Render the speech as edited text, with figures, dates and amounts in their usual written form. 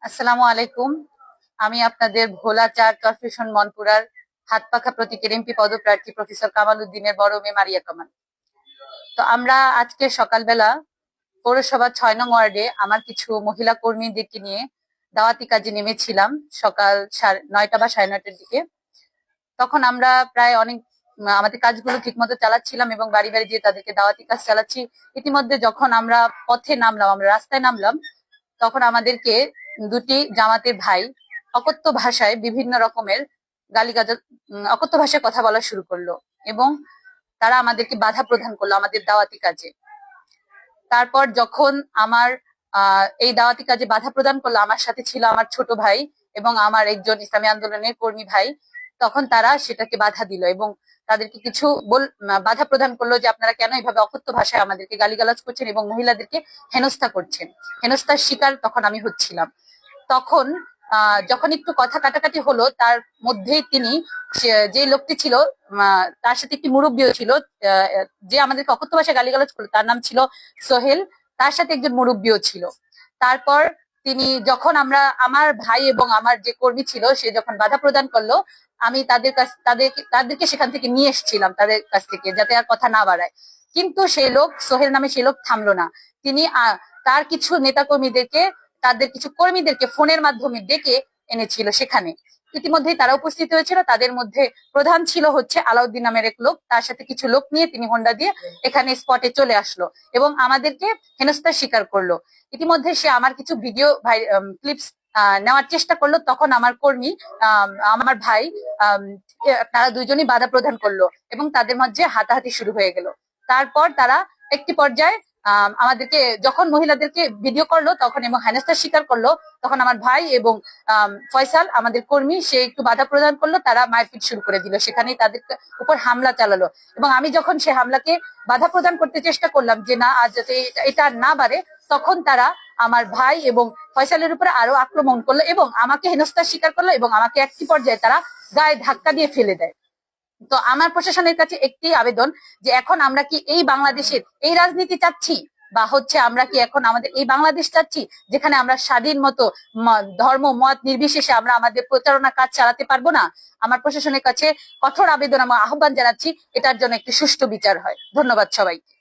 আসসালামু আলাইকুম। আমি আপনাদের ভোলা ৪ কর্পোরেশন মনপুরার হাতপাখা প্রতীকের এমপি পদপ্রার্থী প্রফেসর কামাল উদ্দিনের বড় মেয়ে মারিয়া কামাল। তো আমরা আজকে সকালবেলা পৌরসভা ৬ নং ওয়ার্ডে আমার কিছু মহিলা কর্মীদেরকে নিয়ে দাওয়াতি কাজে নেমেছিলাম সকাল ৯টা বা ৯:৩০-টার দিকে। তখন আমরা প্রায় অনেক আমাদের কাজগুলো ঠিক মতো চালাচ্ছিলাম এবং বাড়ি বাড়ি গিয়ে তাদেরকে দাওয়াতি কাজ চালাচ্ছি। ইতিমধ্যে যখন আমরা পথে নামলাম, আমরা রাস্তায় নামলাম, তখন আমাদেরকে দুটি জামাতের ভাই অকথ্য ভাষায় বিভিন্ন রকমের গালিগালাজ, অকথ্য ভাষায় কথা বলা শুরু করলো এবং তারা আমাদেরকে বাধা প্রদান করলো আমাদের দাওয়াতি কাজে। তারপর যখন আমার এই দাওয়াতি কাজে বাধা প্রদান করলো, আমার সাথে ছিল আমার ছোট ভাই এবং আমার একজন ইসলামী আন্দোলনের কর্মী ভাই। তখন তারা সেটাকে বাধা দিল এবং তাদেরকে কিছু বাধা প্রদান করলো যে আপনারা কেন এইভাবে অকথ্য ভাষায় আমাদেরকে গালিগালাজ করছেন এবং মহিলাদেরকে হেনস্থা করছেন। হেনস্থার শিকার তখন আমি হচ্ছিলাম। তখন যখন একটু কথা কাটাকাটি হলো, তার মধ্যেই তিনি, যে লোকটি ছিল তার সাথে একটি মুরব্বীও ছিল, যে আমাদেরকে অকথ্য ভাষায় গালিগালাজ করলো, তার নাম ছিল সোহেল। তার সাথে একজন মুরব্বীও ছিল। তারপর তিনি যখন আমার ভাই এবং আমার যে কর্মী ছিল সে যখন বাধা প্রদান করলো, আমি তাদেরকে সেখান থেকে নিয়ে এসেছিলাম তাদের কাছ থেকে, যাতে আর কথা না বাড়ায়। কিন্তু সেই লোক, সোহেল নামে সেই লোক থামলো না। তিনি তার কিছু নেতাকর্মীদেরকে, তাদের কিছু কর্মীদেরকে ফোনের মাধ্যমে ডেকে এনেছিল সেখানে। ইতিমধ্যেই তারা উপস্থিত হয়েছিল। তাদের মধ্যে প্রধান ছিল হচ্ছে আলাউদ্দিন নামের এক লোক। তার সাথে কিছু লোক নিয়ে তিনি হোন্ডা দিয়ে এখানে স্পটে চলে আসলো এবং আমাদেরকে হেনস্থার স্বীকার করলো। ইতিমধ্যে সে আমার কিছু ভিডিও ক্লিপস নেওয়ার চেষ্টা করলো। তখন আমার কর্মী, আমার ভাই, তারা দুইজনই বাধা প্রদান করলো এবং তাদের মধ্যে হাতাহাতি শুরু হয়ে গেল। তারপর তারা একটি পর্যায়ে আমাদেরকে, যখন মহিলাদেরকে ভিডিও করলো তখন এবং হেনস্থার স্বীকার করলো, তখন আমার ভাই এবং ফয়সাল আমাদের কর্মী, সে একটু বাধা প্রদান করলো। তারা মারপিট শুরু করে দিল, সেখানেই তাদের উপর হামলা চালালো এবং আমি যখন সে হামলাকে বাধা প্রদান করতে চেষ্টা করলাম যে না, আজ যাতে এটা না বাড়ে, তখন তারা আমার ভাই এবং ফয়সালের উপরে আরো আক্রমণ করলো এবং আমাকে হেনস্থার স্বীকার করলো এবং আমাকে একটি পর্যায়ে তারা গায়ে ধাক্কা দিয়ে ফেলে দেয়। তো আমার প্রশাসনের কাছে একটি আবেদন, যে এখন আমরা কি এই বাংলাদেশের এই রাজনীতি চাচ্ছি, বা হচ্ছে আমরা কি এখন আমাদের এই বাংলাদেশ চাচ্ছি যেখানে আমরা স্বাধীন মতো ধর্ম মত নির্বিশেষে আমরা আমাদের প্রচারণা কাজ চালাতে পারবো না? আমার প্রশাসনের কাছে কঠোর আবেদন এবং আহ্বান জানাচ্ছি, এটার জন্য একটি সুষ্ঠু বিচার হয়। ধন্যবাদ সবাইকে।